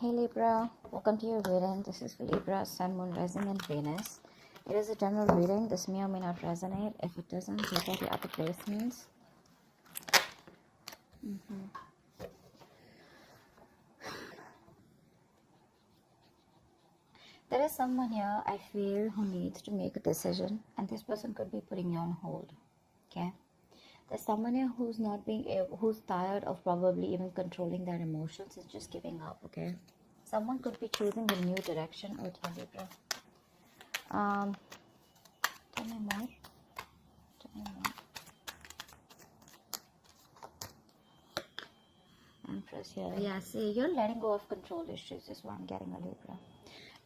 Hey Libra, welcome to your reading. This is for Libra, Sun, Moon, Rising, and Venus. It is a general reading. This may or may not resonate. If it doesn't, check out the other placements. There is someone here, I feel, who needs to make a decision, and this person could be putting you on hold. Okay? There's someone here who's not being able, who's tired of probably even controlling their emotions and just giving up. Okay? Someone could be choosing a new direction. Oh, dear Libra. Tell me more. Tell me more. Empress here. Yeah, see, you're letting go of control issues is what I'm getting, a Libra.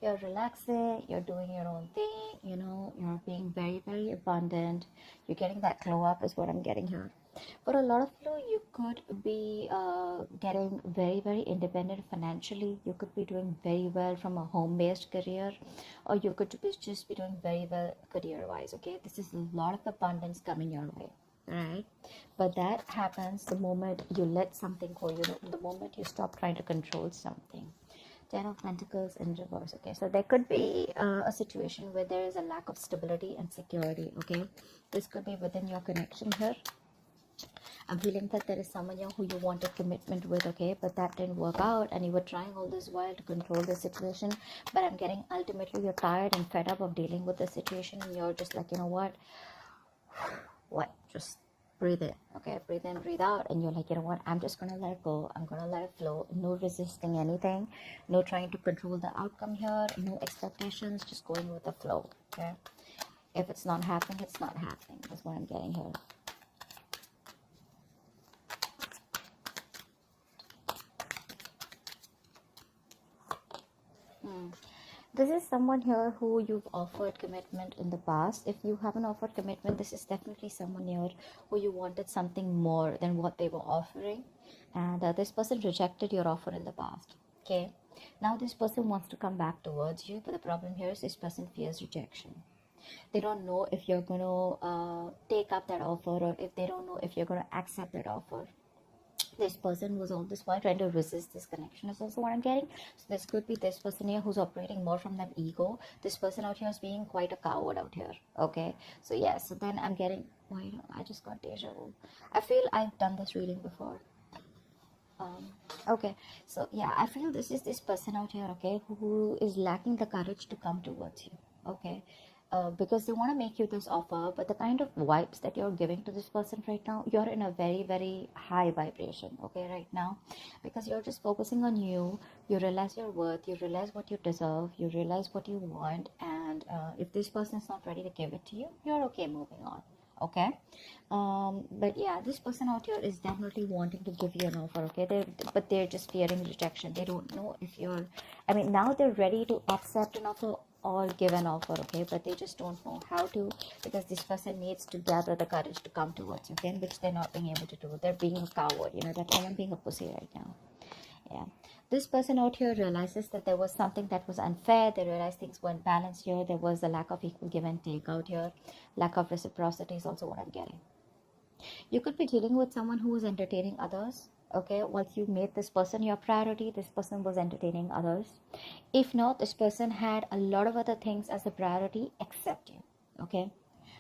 You're relaxing, you're doing your own thing, you're being very, very abundant. You're getting that glow up is what I'm getting here. For a lot of you could be getting very, very independent financially. You could be doing very well from a home-based career, or you could just be doing very well career-wise, okay? This is a lot of abundance coming your way, right? But that happens the moment you let something go, the moment you stop trying to control something. Ten of Pentacles in reverse. Okay, so there could be a situation where there is a lack of stability and security. Okay, this could be within your connection here. I'm feeling that there is someone here who you wanted commitment with, okay, but that didn't work out, and you were trying all this while to control the situation. But I'm getting ultimately you're tired and fed up of dealing with the situation, and you're just like, you know what, just breathe in, okay, breathe in, breathe out, and you're like, you know what, I'm just gonna let it go, I'm gonna let it flow. No resisting anything, no trying to control the outcome here, no expectations, just going with the flow. Okay, if it's not happening, it's not happening. That's what I'm getting here. This is someone here who you've offered commitment in the past. If you haven't offered commitment, this is definitely someone here who you wanted something more than what they were offering. And this person rejected your offer in the past. Okay. Now this person wants to come back towards you. But the problem here is this person fears rejection. They don't know if you're going to take up that offer, or if they don't know if you're going to accept that offer. This person was all this while trying to resist this connection is also what I'm getting. So this could be this person here who's operating more from that ego. This person out here is being quite a coward out here. Okay, so yeah, so then I'm getting, I just got deja vu. I feel I've done this reading before. Okay, so yeah, I feel this is this person out here, okay, who is lacking the courage to come towards you. Okay, because they want to make you this offer, but the kind of vibes that you're giving to this person right now, you're in a very, very high vibration, okay, right now, because you're just focusing on you. You realize your worth, you realize what you deserve, you realize what you want, and if this person is not ready to give it to you, you're okay moving on. Okay, but yeah, this person out here is definitely wanting to give you an offer, okay, but they're just fearing rejection. They don't know if you're, now they're ready to accept an offer or give an offer, okay, but they just don't know how to, because this person needs to gather the courage to come towards you, okay, which they're not being able to do. They're being a coward, they're kind of being a pussy right now. Yeah, this person out here realizes that there was something that was unfair. They realized things weren't balanced here. There was a lack of equal give and take out here. Lack of reciprocity is also what I'm getting. You could be dealing with someone who is entertaining others. Okay, once you made this person your priority, this person was entertaining others. If not, this person had a lot of other things as a priority except you. Okay,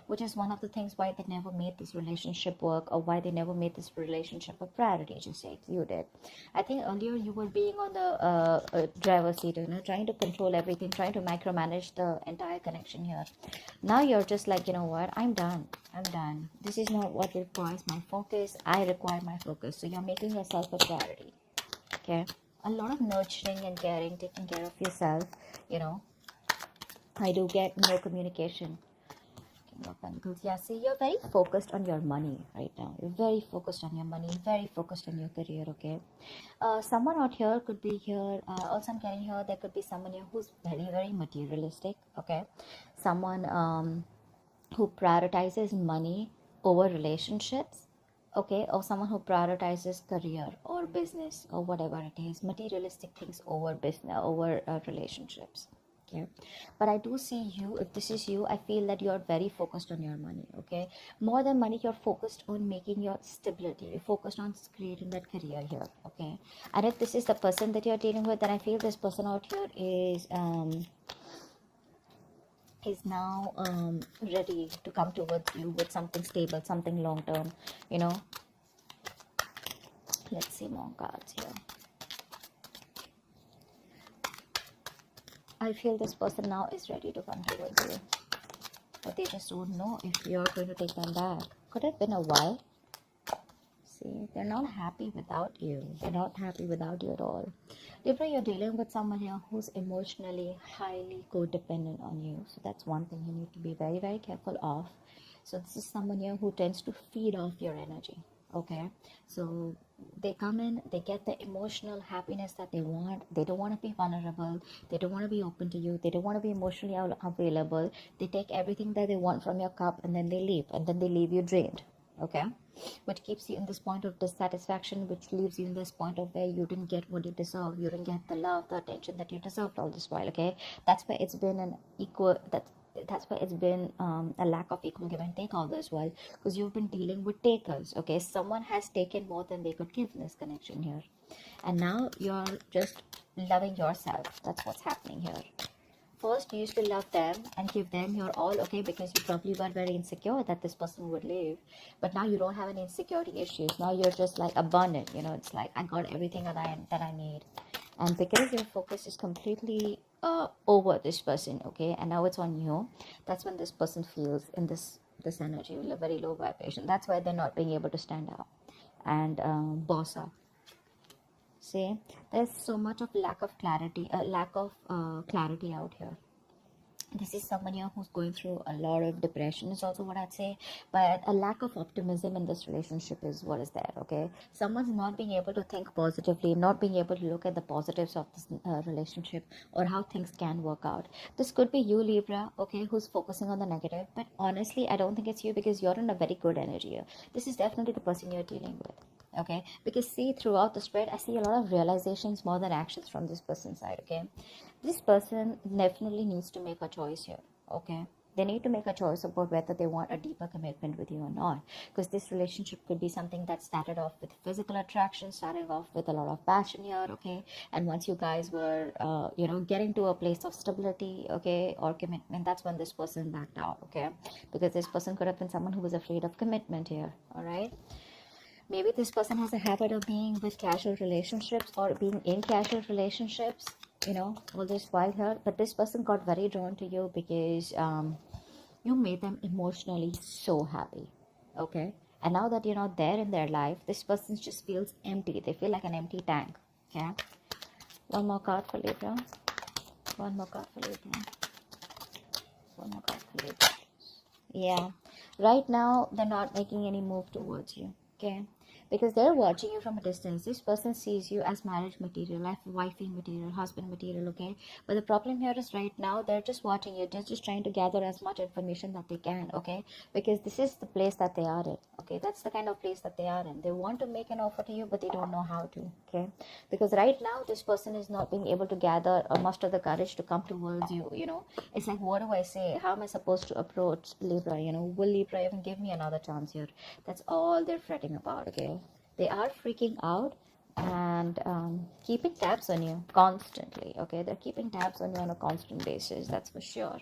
which is one of the things why they never made this relationship work, or why they never made this relationship a priority, just like you did. I think earlier you were being on the driver's seat, trying to control everything, trying to micromanage the entire connection here. Now you're just like, you know what, I'm done. This is not what requires my focus. I require my focus. So you're making yourself a priority. Okay, a lot of nurturing and caring, taking care of yourself. I do get no communication. Of Pentacles. Yeah, see, you're very focused on your money right now. You're very focused on your money, very focused on your career, okay? Someone out here could be here. Also, I'm getting here, there could be someone here who's very, very materialistic, okay? Someone who prioritizes money over relationships, okay? Or someone who prioritizes career or business or whatever it is. Materialistic things over business, over relationships. Okay, but I do see you, if this is you, I feel that you're very focused on your money. Okay, more than money, you're focused on making your stability, you're focused on creating that career here. Okay, and if this is the person that you're dealing with, then I feel this person out here is now ready to come towards you with something stable, something long term, you know. Let's see more cards here. I feel this person now is ready to come towards you, but they just don't know if you're going to take them back. Could have been a while. See, they're not happy without you. They're not happy without you at all. Libra, you're dealing with someone here who's emotionally highly codependent on you. So that's one thing you need to be very, very careful of. So this is someone here who tends to feed off your energy. Okay, so they come in, they get the emotional happiness that they want. They don't want to be vulnerable, they don't want to be open to you, they don't want to be emotionally available. They take everything that they want from your cup and then they leave, and then they leave you drained. Okay, which keeps you in this point of dissatisfaction, which leaves you in this point of where you didn't get what you deserve, you didn't get the love, the attention that you deserved all this while. Okay, that's why it's been an equal, that's why it's been a lack of equal give and take all this while, because you've been dealing with takers. Okay, someone has taken more than they could give in this connection here, and now you're just loving yourself. That's what's happening here. First, you used to love them and give them your all, okay, because you probably were very insecure that this person would leave. But now you don't have any insecurity issues. Now you're just like abundant, you know. It's like, I got everything that I need. And because your focus is completely over this person, okay, and now it's on you, that's when this person feels in this energy, a very low vibration. That's why they're not being able to stand up and boss up. See, there's so much of lack of clarity out here. This is someone here who's going through a lot of depression is also what I'd say, but a lack of optimism in this relationship is what is there. Okay, someone's not being able to think positively, not being able to look at the positives of this relationship or how things can work out. This could be you, Libra, okay, who's focusing on the negative, but honestly I don't think it's you, because you're in a very good energy here. This is definitely the person you're dealing with. Okay, because see, throughout the spread I see a lot of realizations more than actions from this person's side. Okay, this person definitely needs to make a choice here. Okay, they need to make a choice about whether they want a deeper commitment with you or not, because this relationship could be something that started off with physical attraction, starting off with a lot of passion here. Okay, and once you guys were getting to a place of stability, okay, or commitment, that's when this person backed out. Okay, because this person could have been someone who was afraid of commitment here. All right, maybe this person has a habit of being with casual relationships or being in casual relationships, all this while here. But this person got very drawn to you because you made them emotionally so happy. Okay, and now that you're not there in their life, this person just feels empty. They feel like an empty tank. Okay, one more card for Libra. One more card for Libra. One more card for Libra. Yeah, right now they're not making any move towards you. Okay, because they're watching you from a distance. This person sees you as marriage material, wifey material, husband material. Okay, but the problem here is right now they're just watching you. They're just trying to gather as much information that they can. Okay, because this is the place that they are in. Okay, that's the kind of place that they are in. They want to make an offer to you, but they don't know how to. Okay, because right now this person is not being able to gather or muster the courage to come towards you. It's like, what do I say? How am I supposed to approach Libra? Will Libra even give me another chance here? That's all they're fretting about. Okay, they are freaking out and keeping tabs on you constantly. Okay, they're keeping tabs on you on a constant basis, that's for sure.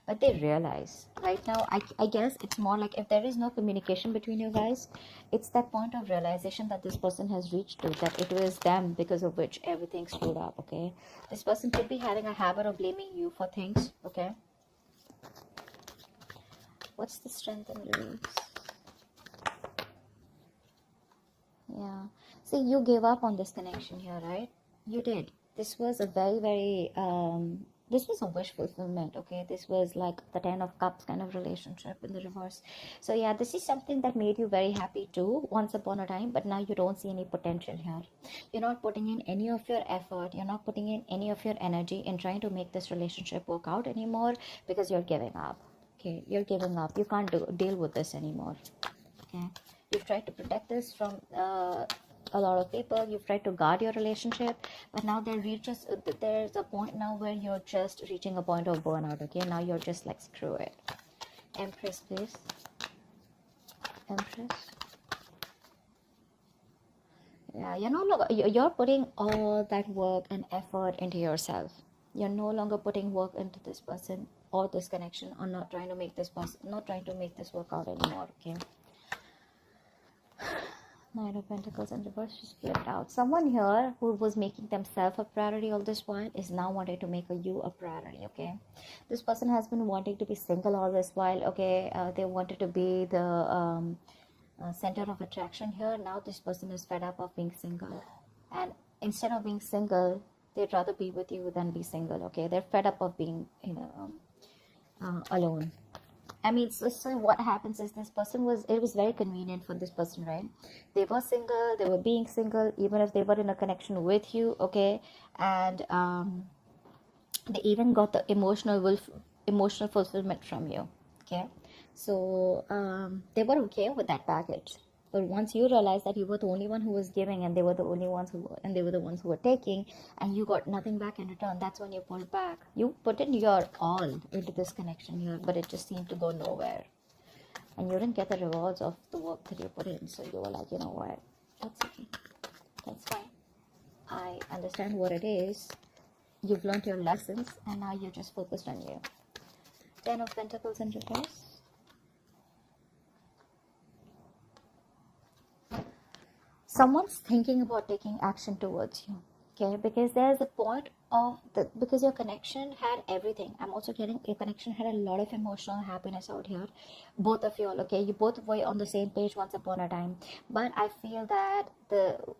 But they realize right now, I guess it's more like, if there is no communication between you guys, it's that point of realization that this person has reached to, that it was them because of which everything screwed up. Okay, this person could be having a habit of blaming you for things. Okay, what's the strength and release? Yeah, see, you gave up on this connection here, right? You did. This was a very, very this was a wish fulfillment. Okay, this was like the 10 of cups kind of relationship in the reverse. So yeah, this is something that made you very happy too once upon a time, but now you don't see any potential here. You're not putting in any of your effort, you're not putting in any of your energy in trying to make this relationship work out anymore, because you're giving up. Okay, you're giving up. You can't deal with this anymore. Okay, you've tried to protect this from a lot of people. You've tried to guard your relationship, but now there's a point now where you're just reaching a point of burnout. Okay, now you're just like, screw it. Empress, please. Empress. Yeah, you're no longer, you're putting all that work and effort into yourself. You're no longer putting work into this person or this connection, or not trying to make this work out anymore. Okay. Nine of Pentacles in reverse just flipped out. Someone here who was making themselves a priority all this while is now wanting to make you a priority. Okay, this person has been wanting to be single all this while. Okay, they wanted to be the center of attraction here. Now this person is fed up of being single, and instead of being single, they'd rather be with you than be single. Okay, they're fed up of being alone. I mean, so what happens is, it was very convenient for this person, right? They were single, they were being single, even if they were in a connection with you, okay? And they even got the emotional fulfillment from you, okay? So they were okay with that package. But once you realize that you were the only one who was giving, and they were the ones who were taking, and you got nothing back in return, that's when you pulled back. You put in your all into this connection here, but it just seemed to go nowhere. And you didn't get the rewards of the work that you put in. So you were like, you know what? That's okay. That's fine. I understand what it is. You've learned your lessons, and now you're just focused on you. 10 of Pentacles in reverse. Someone's thinking about taking action towards you, okay? Because there's a point of because your connection had everything. I'm also getting your connection had a lot of emotional happiness out here. Both of you all, okay? You both were on the same page once upon a time. But I feel that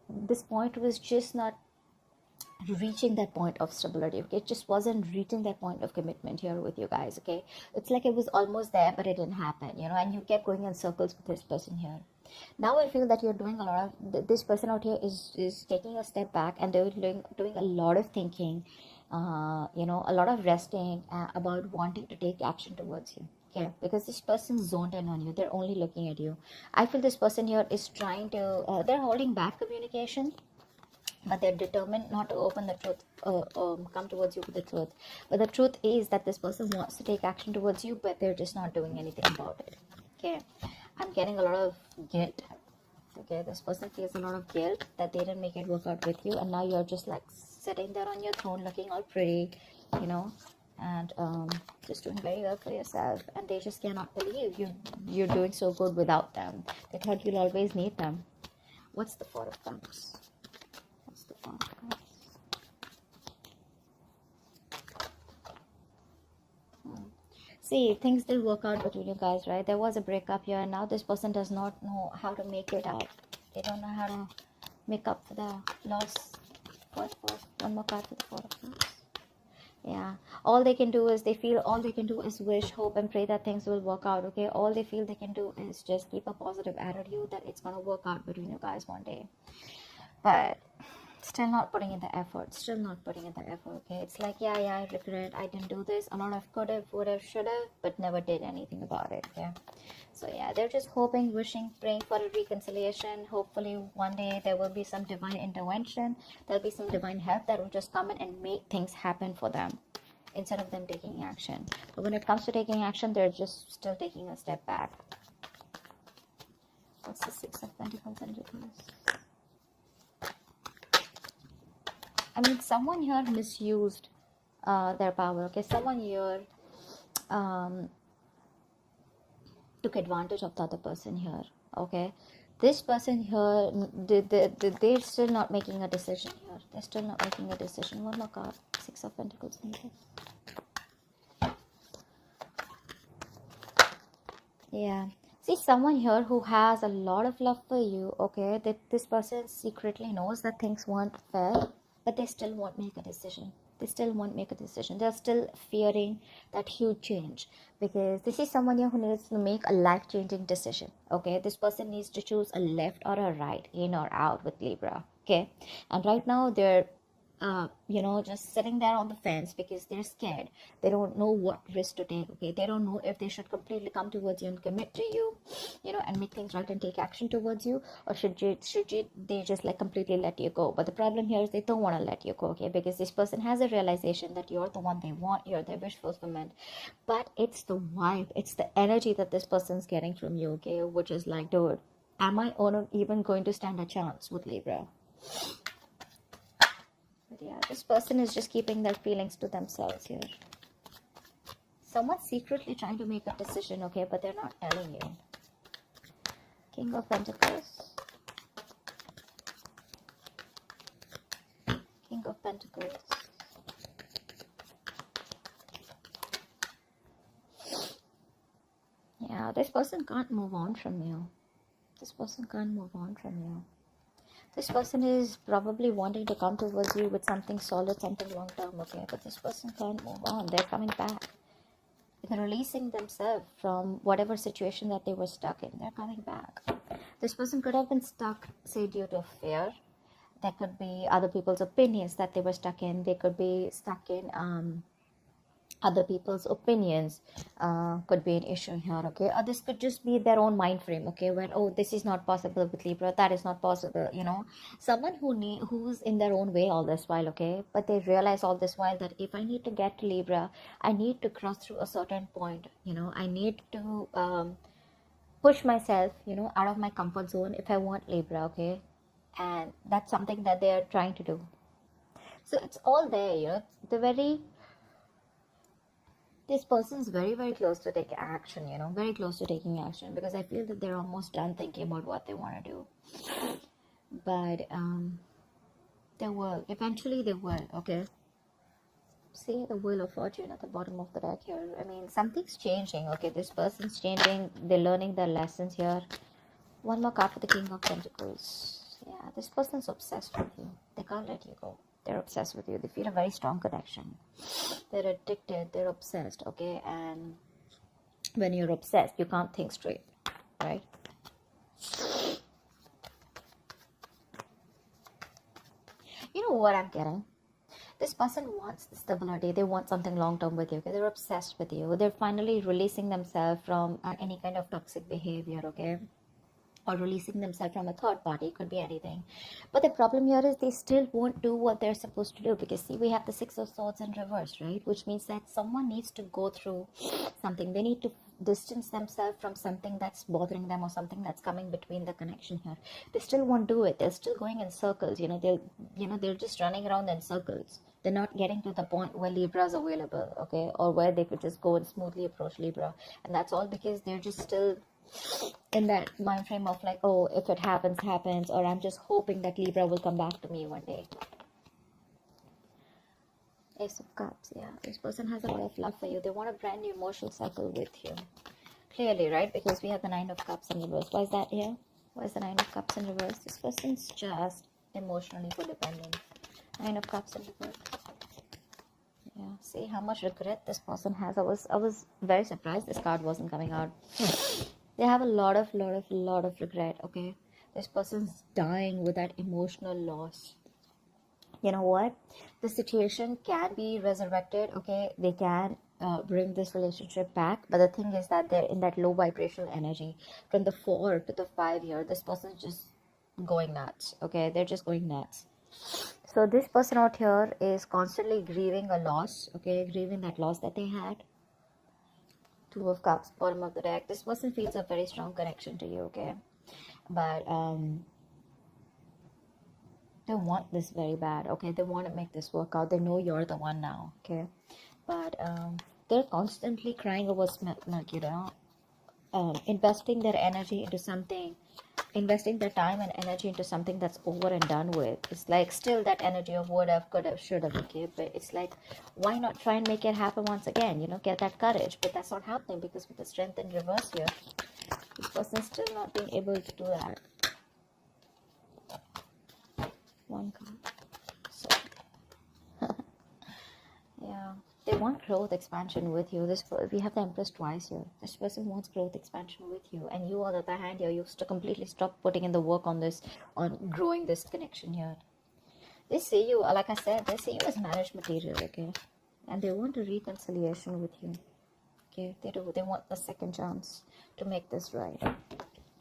this point was just not reaching that point of stability. Okay, it just wasn't reaching that point of commitment here with you guys. Okay, it's like it was almost there, but it didn't happen, and you kept going in circles with this person here. Now I feel that you're doing a lot of, this person out here is taking a step back, and they're doing a lot of thinking, a lot of resting about wanting to take action towards you. Okay, because this person's zoned in on you. They're only looking at you. I feel this person here is trying to, they're holding back communication, but they're determined not to open the truth, come towards you with the truth. But the truth is that this person wants to take action towards you, but they're just not doing anything about it. Okay, I'm getting a lot of guilt. Okay, this person feels a lot of guilt that they didn't make it work out with you, and now you're just like sitting there on your throne looking all pretty, and just doing very well for yourself, and they just cannot believe you're doing so good without them. They thought you'll always need them. What's the Four of Cups? See, things did work out between you guys, right? There was a breakup here, and now this person does not know how to make it out. They don't know how to make up for the loss. One more card for the Four of Cups. Yeah, all they can do is wish, hope, and pray that things will work out. Okay, all they feel they can do is just keep a positive attitude that it's gonna work out between you guys one day. But still not putting in the effort. Okay, it's like, yeah, I regret, I didn't do this. A lot of could have, would have, should have, but never did anything about it. Okay, so yeah, they're just hoping, wishing, praying for a reconciliation. Hopefully one day there will be some divine intervention. There'll be some divine help that will just come in and make things happen for them, instead of them taking action. But when it comes to taking action, they're just still taking a step back. What's the Six of Pentacles in reverse? I mean, someone here misused their power. Okay, someone here took advantage of the other person here. Okay, this person here, they're still not making a decision here. They're still not making a decision. One more card. Six of Pentacles needed. Yeah. See, someone here who has a lot of love for you. Okay, that this person secretly knows that things weren't fair, but they still won't make a decision. They're still fearing that huge change, because this is someone here who needs to make a life-changing decision. Okay, this person needs to choose a left or a right, in or out with Libra. Okay, and right now they're just sitting there on the fence because they're scared. They don't know what risk to take. Okay, they don't know if they should completely come towards you and commit to you, and make things right and take action towards you, or they just like completely let you go. But the problem here is they don't want to let you go. Okay, because this person has a realization that you're the one they want, you're their wish fulfillment. But it's the vibe, it's the energy that this person's getting from you. Okay, which is like, dude, am I even going to stand a chance with Libra? But yeah, this person is just keeping their feelings to themselves here. Someone's secretly trying to make a decision, okay, but they're not telling you. King of Pentacles. King of Pentacles. Yeah, this person can't move on from you. This person can't move on from you. This person is probably wanting to come towards you with something solid, something long term, okay? But this person can't move on. They're coming back. They're releasing themselves from whatever situation that they were stuck in. They're coming back. This person could have been stuck, say, due to fear. There could be other people's opinions that they were stuck in. They could be stuck in other people's opinions. Could be an issue here, okay? Or this could just be their own mind frame, okay? Where, oh, this is not possible with Libra, that is not possible, someone who's in their own way all this while, okay? But they realize all this while that if I need to get to Libra, I need to cross through a certain point, I need to push myself, out of my comfort zone if I want Libra, okay? And that's something that they're trying to do. So it's all there, this person is very, very close to taking action, very close to taking action, because I feel that they're almost done thinking about what they want to do. But eventually they will, okay? See the Wheel of Fortune at the bottom of the deck here. I mean, something's changing, okay? This person's changing. They're learning their lessons here. One more card for the King of Pentacles. Yeah, this person's obsessed with you. They can't let you go. They're obsessed with you. They feel a very strong connection. They're addicted. They're obsessed, okay? And when you're obsessed, you can't think straight, right? You know what I'm getting? This person wants stability. They want something long-term with you. Okay? They're obsessed with you. They're finally releasing themselves from any kind of toxic behavior, okay? Or releasing themselves from a third party. It could be anything. But the problem here is they still won't do what they're supposed to do, because see, we have the Six of Swords in reverse, right? Which means that someone needs to go through something. They need to distance themselves from something that's bothering them, or something that's coming between the connection here. They still won't do it. They're still going in circles. They're just running around in circles. They're not getting to the point where Libra is available, okay? Or where they could just go and smoothly approach Libra. And that's all because they're just still in that mind frame of like, oh, if it happens, happens, or I'm just hoping that Libra will come back to me one day. Ace of Cups, yeah. This person has a lot of love for you. They want a brand new emotional cycle with you. Clearly, right? Because we have the Nine of Cups in reverse. Why is that here? Why is the Nine of Cups in reverse? This person's just emotionally codependent. Nine of Cups in reverse. Yeah, see how much regret this person has. I was very surprised this card wasn't coming out. They have a lot of regret, okay? This person's dying with that emotional loss. You know what? The situation can be resurrected, okay? They can bring this relationship back. But the thing is that they're in that low vibrational energy. From the 4 to the 5 here, this person's just going nuts, okay? They're just going nuts. So this person out here is constantly grieving a loss, okay? Grieving that loss that they had. Two of Cups, bottom of the deck. This person feels a very strong connection to you, okay? But they want this very bad, okay? They want to make this work out. They know you're the one now, okay? But they're constantly crying over milk, investing their energy into something, investing their time and energy into something that's over and done with. It's like still that energy of would have, could have, should have, okay? But it's like, why not try and make it happen once again, get that courage? But that's not happening, because with the Strength in reverse here, this person's still not being able to do that. One card. So yeah, they want growth, expansion with you. We have the Empress twice here. This person wants growth, expansion with you, and you, on the other hand, here, you have to completely stop putting in the work on growing this connection here. They see you, like I said, they see you as marriage material, okay? And they want a reconciliation with you, okay? They do. They want the second chance to make this right.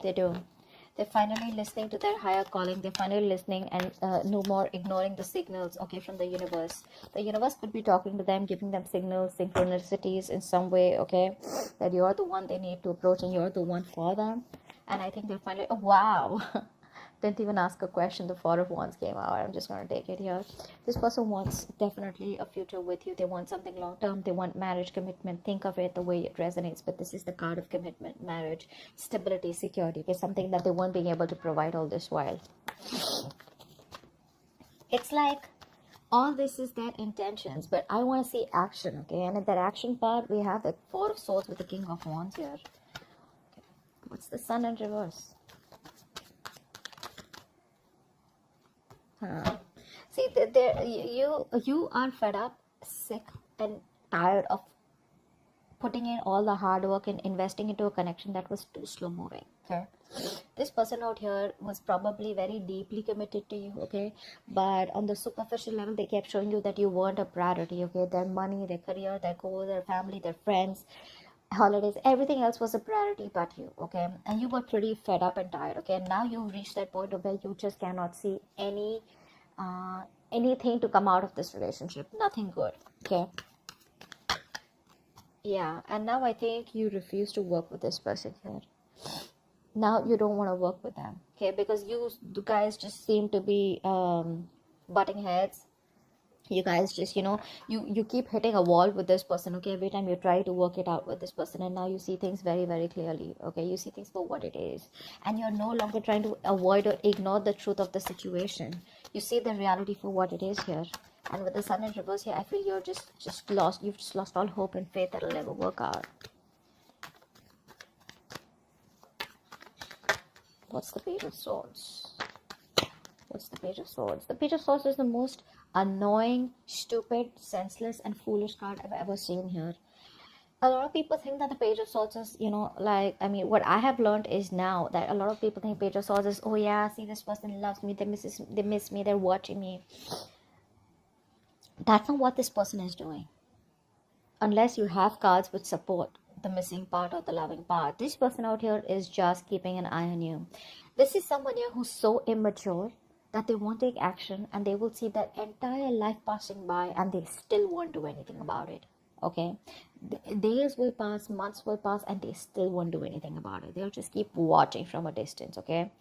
They do. They're finally listening to their higher calling. They're finally listening and no more ignoring the signals, okay, from the universe. The universe could be talking to them, giving them signals, synchronicities in some way, okay, that you're the one they need to approach and you're the one for them. And I think they're finally, oh, wow. Didn't even ask a question. The Four of Wands came out. I'm just going to take it here. This person wants definitely a future with you. They want something long term. They want marriage, commitment. Think of it the way it resonates. But this is the card of commitment, marriage, stability, security. Okay, something that they weren't being able to provide all this while. It's like all this is their intentions, but I want to see action, okay? And in that action part, we have the Four of Swords with the King of Wands here. Okay. What's the Sun in reverse? See, you are fed up, sick, and tired of putting in all the hard work and investing into a connection that was too slow moving. Okay, this person out here was probably very deeply committed to you. Okay, but on the superficial level, they kept showing you that you weren't a priority. Okay, their money, their career, their goal, their family, their friends, holidays, everything else was a priority but you. Okay, and you were pretty fed up and tired. Okay, and now you've reached that point of where you just cannot see anything to come out of this relationship. Nothing good. Okay, yeah, and now I think you refuse to work with this person here. Now you don't want to work with them, okay, because you guys just seem to be butting heads. You guys just, you keep hitting a wall with this person, okay, every time you try to work it out with this person, and now you see things very, very clearly, okay, you see things for what it is, and you're no longer trying to avoid or ignore the truth of the situation. You see the reality for what it is here. And with the Sun in reverse here, I feel you're just lost. You've just lost all hope and faith that it'll never work out. What's the Page of Swords? What's the Page of Swords? The Page of Swords is the most annoying, stupid, senseless, and foolish card I've ever seen here. A lot of people think that the Page of Swords is, what I have learned is now that a lot of people think Page of Swords is, oh yeah, see, this person loves me, they miss me, they're watching me. That's not what this person is doing. Unless you have cards which support the missing part or the loving part. This person out here is just keeping an eye on you. This is someone here who's so immature that they won't take action, and they will see their entire life passing by and they still won't do anything about it. Okay, days will pass, months will pass, and they still won't do anything about it. They'll just keep watching from a distance. Okay,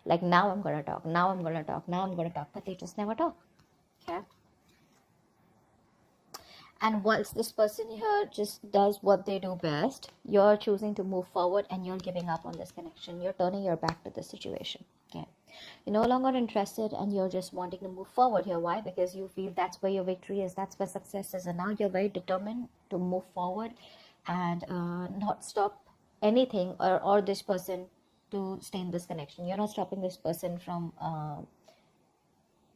like, now I'm gonna talk, now I'm gonna talk, now I'm gonna talk, but they just never talk. Okay, and once this person here just does what they do best, you're choosing to move forward and you're giving up on this connection. You're turning your back to the situation. Okay, you're no longer interested and you're just wanting to move forward here. Why? Because you feel that's where your victory is, that's where success is, and now you're very determined to move forward and not stop anything or this person to stay in this connection. You're not stopping this person from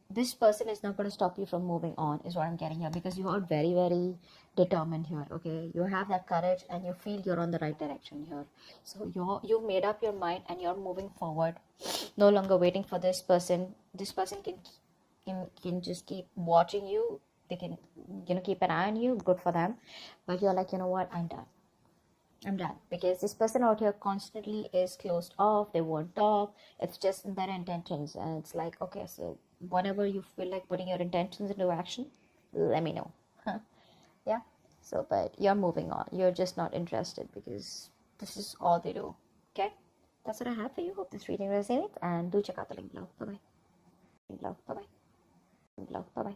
this person is not going to stop you from moving on, is what I'm getting here, because you are very, very determined here. Okay, you have that courage and you feel you're on the right direction here. So you've made up your mind and you're moving forward, no longer waiting for this person. This person can just keep watching you. They can keep an eye on you. Good for them. But you're like, you know what, I'm done, because this person out here constantly is closed off. They won't talk. It's just in their intentions, and it's like, okay, so whenever you feel like putting your intentions into action, let me know. Yeah, so, but you're moving on. You're just not interested because this is all they do. Okay, that's what I have for you. Hope this reading resonates, and do check out the link below. Bye bye. Link below. Bye bye. Link below. Bye bye.